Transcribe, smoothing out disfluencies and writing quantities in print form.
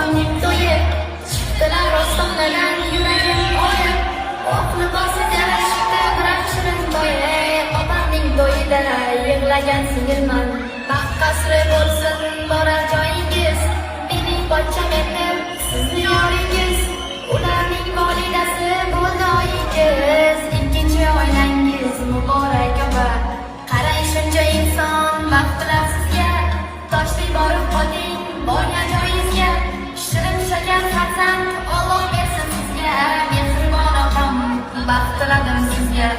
opamning to'yi. Chiqdilar ostonnadan yuragim oyib. Oqni bosib yarashibdi biram shirin to'yi. Opamning to'yida yig'lagan singilman. Baxt qasri bo'lsin borar joyingiz. Mening pochcham endi sizni yoringiz. Ularning volidasi bo'ldi oyingiz. Ikkinchi oilangiz muborak opa. Qarang shuncha inson baxt tilar sizga. Toshli borib qoling borgan joyingizga. Shirin shakar farzand Alloh bersin sizga. Mehribon opam baxt tiladim sizga.